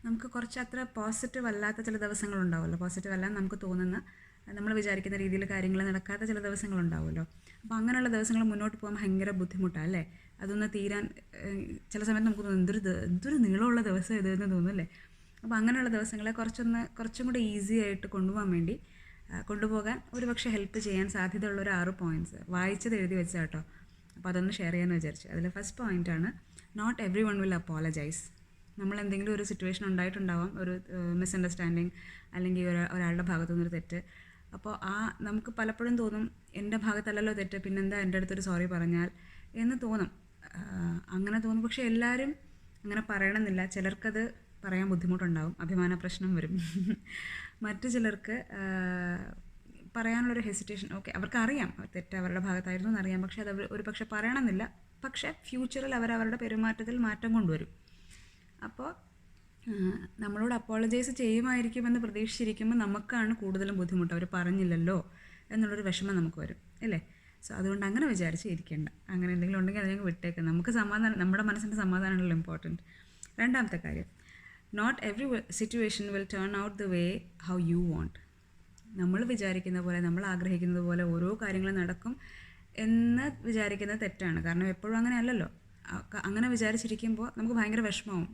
നമുക്ക് കുറച്ച് അത്ര പോസിറ്റീവ് അല്ലാത്ത ചില ദിവസങ്ങളുണ്ടാവുമല്ലോ. പോസിറ്റീവ് അല്ലാന്ന് നമുക്ക് തോന്നുന്ന, നമ്മൾ വിചാരിക്കുന്ന രീതിയിൽ കാര്യങ്ങൾ നടക്കാത്ത ചില ദിവസങ്ങളുണ്ടാവുമല്ലോ. അപ്പോൾ അങ്ങനെയുള്ള ദിവസങ്ങൾ മുന്നോട്ട് പോകാൻ ഭയങ്കര ബുദ്ധിമുട്ടാണ് അല്ലേ. അതൊന്ന് തീരാൻ ചില സമയത്ത് നമുക്ക് തോന്നും എന്തൊരു നീളമുള്ള ദിവസം ഇതെന്ന് തോന്നും അല്ലേ. അപ്പോൾ അങ്ങനെയുള്ള ദിവസങ്ങളെ കുറച്ചും കൂടി ഈസി ആയിട്ട് കൊണ്ടുപോകാൻ ഒരുപക്ഷെ ഹെൽപ്പ് ചെയ്യാൻ സാധ്യതയുള്ളൊരു 6 പോയിൻറ്റ്സ് വായിച്ചത് എഴുതി വെച്ചാൽ കേട്ടോ. അപ്പോൾ അതൊന്ന് ഷെയർ ചെയ്യാമെന്ന് വിചാരിച്ചു. അതിൽ ഫസ്റ്റ് പോയിൻ്റാണ്, not everyone will apologise. നമ്മൾ എന്തെങ്കിലും ഒരു സിറ്റുവേഷൻ ഉണ്ടായിട്ടുണ്ടാവാം, ഒരു മിസ്അണ്ടർസ്റ്റാൻഡിങ് അല്ലെങ്കിൽ ഒരാളുടെ ഭാഗത്തു നിന്നൊരു തെറ്റ്. അപ്പോൾ നമുക്ക് പലപ്പോഴും തോന്നും എൻ്റെ ഭാഗത്തല്ലല്ലോ തെറ്റ്, പിന്നെന്താ എൻ്റെ അടുത്തൊരു സോറി പറഞ്ഞാൽ എന്ന് തോന്നും. അങ്ങനെ തോന്നും. പക്ഷേ എല്ലാവരും അങ്ങനെ പറയണമെന്നില്ല. ചിലർക്കത് പറയാൻ ബുദ്ധിമുട്ടുണ്ടാവും, അഭിമാന പ്രശ്നം വരും. മറ്റു ചിലർക്ക് പറയാനുള്ളൊരു ഹെസിറ്റേഷൻ, ഓക്കെ അവർക്കറിയാം തെറ്റ് അവരുടെ ഭാഗത്തായിരുന്നു എന്നറിയാം, പക്ഷേ അത് ഒരു പക്ഷെ പറയണമെന്നില്ല. പക്ഷേ ഫ്യൂച്ചറിൽ അവരവരുടെ പെരുമാറ്റത്തിൽ മാറ്റം കൊണ്ടുവരും. അപ്പോൾ നമ്മളോട് അപ്പോളജൈസ് ചെയ്യുമായിരിക്കുമെന്ന് പ്രതീക്ഷിച്ചിരിക്കുമ്പോൾ നമുക്കാണ് കൂടുതലും ബുദ്ധിമുട്ട്. അവർ പറഞ്ഞില്ലല്ലോ എന്നുള്ളൊരു വിഷമം നമുക്ക് വരും അല്ലേ. സോ അതുകൊണ്ട് അങ്ങനെ വിചാരിച്ച് ഇരിക്കേണ്ട. അങ്ങനെ എന്തെങ്കിലും ഉണ്ടെങ്കിൽ അതിനെ വിട്ടേക്കാം. നമുക്ക് സമാധാനം, നമ്മുടെ മനസ്സിൻ്റെ സമാധാനമാണല്ലോ ഇമ്പോർട്ടൻറ്റ്. രണ്ടാമത്തെ കാര്യം, not every situation will turn out the way how you want. നമ്മൾ വിചാരിക്കുന്ന പോലെ, നമ്മൾ ആഗ്രഹിക്കുന്നത് പോലെ ഓരോ കാര്യങ്ങളും നടക്കും എന്ന് വിചാരിക്കുന്നത് തെറ്റാണ്. കാരണം എപ്പോഴും അങ്ങനെ അല്ലല്ലോ. അങ്ങനെ വിചാരിച്ചിരിക്കുമ്പോൾ നമുക്ക് ഭയങ്കര വിഷമമാവും.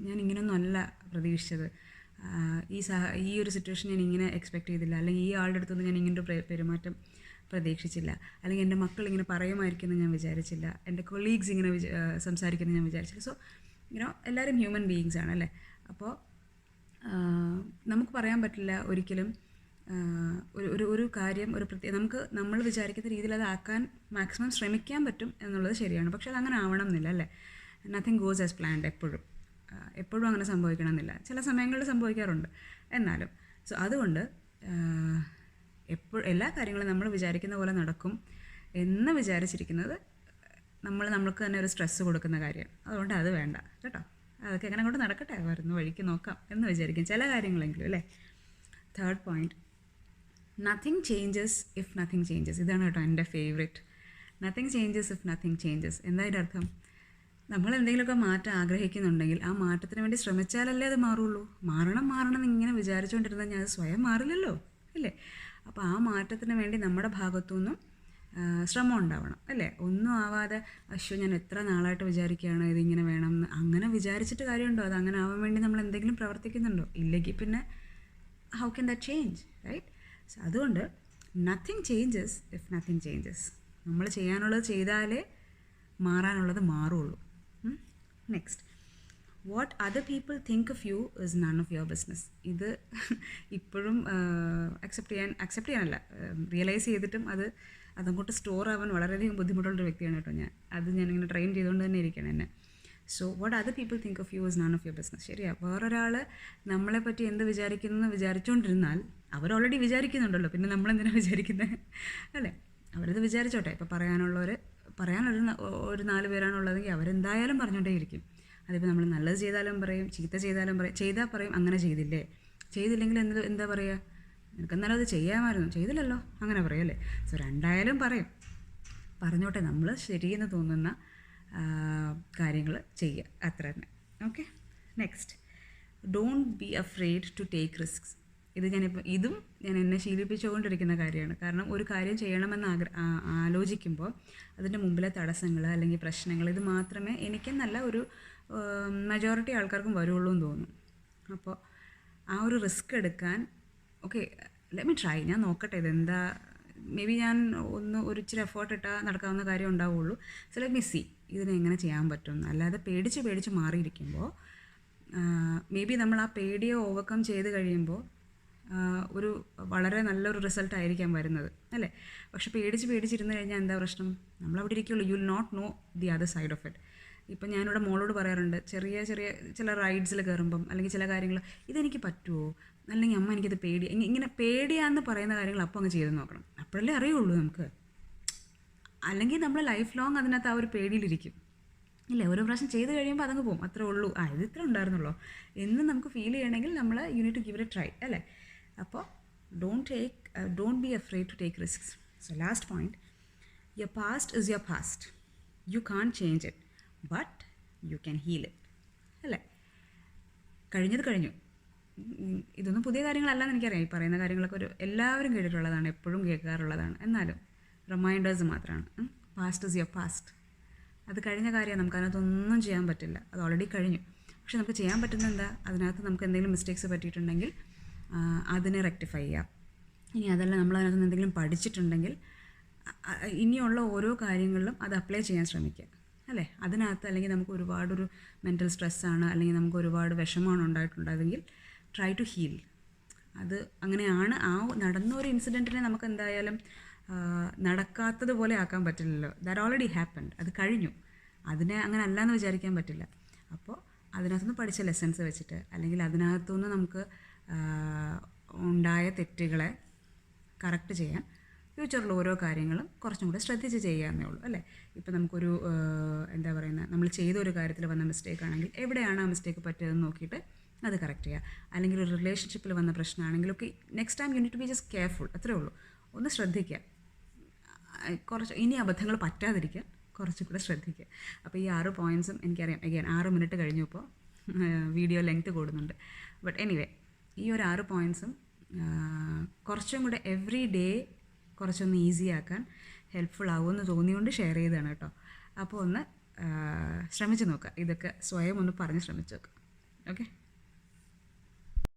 ഞാൻ ഇങ്ങനെയൊന്നും അല്ല പ്രതീക്ഷിച്ചത്, ഈ ഒരു സിറ്റുവേഷൻ ഞാൻ ഇങ്ങനെ എക്സ്പെക്റ്റ് ചെയ്തില്ല, അല്ലെങ്കിൽ ഈ ആളുടെ അടുത്തൊന്നും ഞാൻ ഇങ്ങനൊരു പെരുമാറ്റം പ്രതീക്ഷിച്ചില്ല, അല്ലെങ്കിൽ എൻ്റെ മക്കൾ ഇങ്ങനെ പറയുമായിരിക്കുമെന്ന് ഞാൻ വിചാരിച്ചില്ല, എൻ്റെ കൊളീഗ്സ് ഇങ്ങനെ സംസാരിക്കുമെന്ന് ഞാൻ വിചാരിച്ചില്ല. സോ എല്ലാവരും ഹ്യൂമൻ ബീയിങ്സ് ആണ് അല്ലേ. അപ്പോൾ നമുക്ക് പറയാൻ പറ്റില്ല ഒരിക്കലും ഒരു കാര്യം നമ്മൾ വിചാരിക്കുന്ന രീതിയിൽ അത് ആക്കാൻ മാക്സിമം ശ്രമിക്കാൻ പറ്റും എന്നുള്ളത് ശരിയാണ്. പക്ഷെ അതങ്ങനെ ആവണം എന്നില്ല അല്ലേ. Nothing goes as planned. എപ്പോഴും അങ്ങനെ സംഭവിക്കണമെന്നില്ല. ചില സമയങ്ങളിൽ സംഭവിക്കാറുണ്ട് എന്നാലും. സോ അതുകൊണ്ട് എല്ലാ കാര്യങ്ങളും നമ്മൾ വിചാരിക്കുന്ന പോലെ നടക്കും എന്ന് വിചാരിച്ചിരിക്കുന്നത് നമ്മൾക്ക് തന്നെ ഒരു സ്ട്രെസ്സ് കൊടുക്കുന്ന കാര്യം. അതുകൊണ്ട് അത് വേണ്ട കേട്ടോ. അതൊക്കെ എങ്ങനെ കൊണ്ട് നടക്കട്ടെ, വരുന്ന വഴിക്ക് നോക്കാം എന്ന് വിചാരിക്കും ചില കാര്യങ്ങളെങ്കിലും അല്ലേ. Third point, nothing changes if nothing changes. ഇതാണ് കേട്ടോ എൻ്റെ favourite. Nothing changes if nothing changes. എന്താ ഇതിൻ്റെ അർത്ഥം? നമ്മൾ എന്തെങ്കിലുമൊക്കെ മാറ്റം ആഗ്രഹിക്കുന്നുണ്ടെങ്കിൽ ആ മാറ്റത്തിന് വേണ്ടി ശ്രമിച്ചാലല്ലേ അത് മാറുള്ളൂ. മാറണം ഇങ്ങനെ വിചാരിച്ചുകൊണ്ടിരുന്നാൽ ഞാൻ അത് സ്വയം മാറില്ലല്ലോ അല്ലേ. അപ്പോൾ ആ മാറ്റത്തിന് വേണ്ടി നമ്മുടെ ഭാഗത്തുനിന്നും ശ്രമം ഉണ്ടാവണം അല്ലേ. ഒന്നും ആവാതെ ഞാൻ എത്ര നാളായിട്ട് വിചാരിക്കുകയാണ് ഇതിങ്ങനെ വേണമെന്ന്, അങ്ങനെ വിചാരിച്ചിട്ട് കാര്യമുണ്ടോ? അത് അങ്ങനെ ആവാൻ വേണ്ടി നമ്മൾ എന്തെങ്കിലും പ്രവർത്തിക്കുന്നുണ്ടോ? ഇല്ലെങ്കിൽ പിന്നെ how can that change, right? So അതുകൊണ്ട് nothing changes if nothing changes. നമ്മൾ ചെയ്യാനുള്ളത് ചെയ്താലേ മാറാനുള്ളത് മാറുള്ളൂ. Next, what other people think of you is none of your business. ഇത് ഇപ്പോഴും അക്സെപ്റ്റ് ചെയ്യാനല്ല, റിയലൈസ് ചെയ്തിട്ടും അതങ്ങോട്ട് സ്റ്റോർ ആവാൻ വളരെയധികം ബുദ്ധിമുട്ടുള്ളൊരു വ്യക്തിയാണ് കേട്ടോ ഞാൻ. ഞാനിങ്ങനെ ട്രെയിൻ ചെയ്തുകൊണ്ട് തന്നെ ഇരിക്കണം എന്നെ. So what other people think of you is none of your business. ശരിയാ, വേറൊരാൾ നമ്മളെപ്പറ്റി എന്ത് വിചാരിക്കുന്നു വിചാരിച്ചുകൊണ്ടിരുന്നാൽ അവർ ഓൾറെഡി വിചാരിക്കുന്നുണ്ടല്ലോ, പിന്നെ നമ്മളെന്തിനാണ് വിചാരിക്കുന്നത് അല്ലേ. അവരത് വിചാരിച്ചോട്ടെ. ഇപ്പോൾ പറയാനൊരു 4 പേരാണുള്ളതെങ്കിൽ അവരെന്തായാലും പറഞ്ഞുകൊണ്ടേ ഇരിക്കും. അതിപ്പോൾ നമ്മൾ നല്ലത് ചെയ്താലും പറയും, ചീത്ത ചെയ്താലും പറയും. ചെയ്താൽ പറയും അങ്ങനെ ചെയ്തില്ലെങ്കിൽ എന്താ പറയുക, നിനക്കെന്നാലും അത് ചെയ്യാമായിരുന്നു, ചെയ്തില്ലല്ലോ, അങ്ങനെ പറയും അല്ലേ. സോ രണ്ടായാലും പറഞ്ഞോട്ടെ. നമ്മൾ ശരിയെന്ന് തോന്നുന്ന കാര്യങ്ങൾ ചെയ്യുക, അത്ര തന്നെ. Okay. Next, don't be afraid to take risks. ഇതും ഞാൻ എന്നെ ശീലിപ്പിച്ചുകൊണ്ടിരിക്കുന്ന കാര്യമാണ്. കാരണം ഒരു കാര്യം ചെയ്യണമെന്ന് ആലോചിക്കുമ്പോൾ അതിൻ്റെ മുമ്പിലെ തടസ്സങ്ങൾ അല്ലെങ്കിൽ പ്രശ്നങ്ങൾ, ഇത് മാത്രമേ എനിക്കെന്നല്ല ഒരു മെജോറിറ്റി ആൾക്കാർക്കും വരുള്ളൂ എന്ന് തോന്നും. അപ്പോൾ ആ ഒരു റിസ്ക് എടുക്കാൻ, ഓക്കെ ലെറ്റ് മീ ട്രൈ, ഞാൻ നോക്കട്ടെ ഇതെന്താ, മേ ബി ഞാൻ ഒരു ഇച്ചിരി എഫേർട്ട് ഇട്ടാൽ നടക്കാവുന്ന കാര്യം ഉണ്ടാവുള്ളൂ. സോ ലെറ്റ് മീ സീ ഇതിനെങ്ങനെ ചെയ്യാൻ പറ്റും. അല്ലാതെ പേടിച്ച് മാറിയിരിക്കുമ്പോൾ മേ ബി നമ്മൾ ആ പേടിയെ ഓവർകം ചെയ്ത് കഴിയുമ്പോൾ ഒരു വളരെ നല്ലൊരു റിസൾട്ട് ആയിരിക്കാം വരുന്നത് അല്ലേ. പക്ഷെ പേടിച്ചിരുന്ന് കഴിഞ്ഞാൽ എന്താ പ്രശ്നം? നമ്മളവിടെ ഇരിക്കുള്ളൂ. You will not know the other side of it. ഇപ്പം ഞാനിവിടെ മോളോട് പറയാറുണ്ട്, ചെറിയ ചില റൈഡ്സിൽ കയറുമ്പം അല്ലെങ്കിൽ ചില കാര്യങ്ങൾ ഇതെനിക്ക് പറ്റുമോ, അല്ലെങ്കിൽ അമ്മ എനിക്കത് ഇങ്ങനെ പേടിയാന്ന് പറയുന്ന കാര്യങ്ങൾ അപ്പോൾ അങ്ങ് ചെയ്ത് നോക്കണം. അപ്പോഴല്ലേ അറിയുള്ളൂ നമുക്ക്. അല്ലെങ്കിൽ നമ്മൾ ലൈഫ് ലോങ് അതിനകത്ത് ആ ഒരു പേടിയിലിരിക്കും ഇല്ലേ. ഓരോ പ്രാവശ്യം ചെയ്ത് കഴിയുമ്പോൾ അതങ്ങ് പോകും, അത്രേ ഉള്ളൂ. ഇത് ഇത്ര ഉണ്ടായിരുന്നുള്ളൂ എന്ന് നമുക്ക് ഫീൽ ചെയ്യണമെങ്കിൽ നമ്മൾ you need to give it a try അല്ലേ. അപ്പോൾ don't be afraid to take risks. So last point, your past is your past. You can't change it but you can heal it അല്ലേ. കഴിഞ്ഞത് കഴിഞ്ഞു. ഇതൊന്നും പുതിയ കാര്യങ്ങളല്ലെന്ന് എനിക്കറിയാം. ഈ പറയുന്ന കാര്യങ്ങളൊക്കെ എല്ലാവരും കേട്ടിട്ടുള്ളതാണ്, എപ്പോഴും കേൾക്കാറുള്ളതാണ്. എന്നാലും റിമൈൻഡേഴ്സ് മാത്രമാണ്. Past is your past. അത് കഴിഞ്ഞ കാര്യം, നമുക്ക് അതിനകത്തൊന്നും ചെയ്യാൻ പറ്റില്ല. അത് ഓൾറെഡി കഴിഞ്ഞു. പക്ഷെ നമുക്ക് ചെയ്യാൻ പറ്റുന്ന എന്താ, അതിനകത്ത് നമുക്ക് എന്തെങ്കിലും മിസ്റ്റേക്സ് പറ്റിയിട്ടുണ്ടെങ്കിൽ അതിനെ റെക്ടിഫൈ ചെയ്യാം. ഇനി അതല്ല, നമ്മൾ അതിനകത്ത് നിന്ന് എന്തെങ്കിലും പഠിച്ചിട്ടുണ്ടെങ്കിൽ ഇനിയുള്ള ഓരോ കാര്യങ്ങളിലും അത് അപ്ലൈ ചെയ്യാൻ ശ്രമിക്കുക, അല്ലേ? അതിനകത്ത് അല്ലെങ്കിൽ നമുക്ക് ഒരുപാടൊരു മെൻ്റൽ സ്ട്രെസ്സാണ്, അല്ലെങ്കിൽ നമുക്ക് ഒരുപാട് വിഷമമാണ് ഉണ്ടായിട്ടുണ്ടായതെങ്കിൽ ട്രൈ ടു ഹീൽ. അത് അങ്ങനെയാണ്. നടന്ന ഒരു ഇൻസിഡൻറ്റിനെ നമുക്ക് എന്തായാലും നടക്കാത്തതുപോലെ ആക്കാൻ പറ്റില്ലല്ലോ. That already happened. അത് കഴിഞ്ഞു. അതിനെ അങ്ങനെ അല്ലയെന്ന് വിചാരിക്കാൻ പറ്റില്ല. അപ്പോൾ അതിനകത്തുനിന്ന് പഠിച്ച ലെസൺസ് വെച്ചിട്ട്, അല്ലെങ്കിൽ അതിനകത്തുനിന്ന് നമുക്ക് ഉണ്ടായ തെറ്റുകളെ കറക്റ്റ് ചെയ്യാൻ ഫ്യൂച്ചറിൽ ഓരോ കാര്യങ്ങളും കുറച്ചും കൂടെ ശ്രദ്ധിച്ച് ചെയ്യാമെന്നേ ഉള്ളൂ, അല്ലേ? ഇപ്പോൾ നമുക്കൊരു എന്താ പറയുന്നത്, നമ്മൾ ചെയ്തൊരു കാര്യത്തിൽ വന്ന മിസ്റ്റേക്ക് ആണെങ്കിൽ എവിടെയാണ് ആ മിസ്റ്റേക്ക് പറ്റിയതെന്ന് നോക്കിയിട്ട് അത് കറക്റ്റ് ചെയ്യുക. അല്ലെങ്കിൽ ഒരു റിലേഷൻഷിപ്പിൽ വന്ന പ്രശ്നമാണെങ്കിലൊക്കെ next time you need to be just careful. അത്രേ ഉള്ളൂ. ഒന്ന് ശ്രദ്ധിക്കുക, കുറച്ച് ഇനി അബദ്ധങ്ങൾ പറ്റാതിരിക്കാൻ കുറച്ചും കൂടെ ശ്രദ്ധിക്കുക. അപ്പോൾ ഈ 6 പോയിൻറ്റ്സും എനിക്കറിയാം, അഗൈൻ 6 മിനിറ്റ് കഴിഞ്ഞു, ഇപ്പോൾ വീഡിയോ ലെങ്ത് കൂടുന്നുണ്ട്. ബട്ട് എനിവേ, ഈ ഒരു 6 പോയിൻറ്റ്സും കുറച്ചും കൂടെ എവറി ഡേ കുറച്ചൊന്ന് ഈസി ആക്കാൻ ഹെൽപ്ഫുൾ ആവുമെന്ന് തോന്നിയുകൊണ്ട് ഷെയർ ചെയ്തതാണ് കേട്ടോ. അപ്പോൾ ഒന്ന് ശ്രമിച്ച് നോക്കുക, ഇതൊക്കെ സ്വയം ഒന്ന് പറഞ്ഞ് ശ്രമിച്ച് നോക്കുക. ഓക്കെ.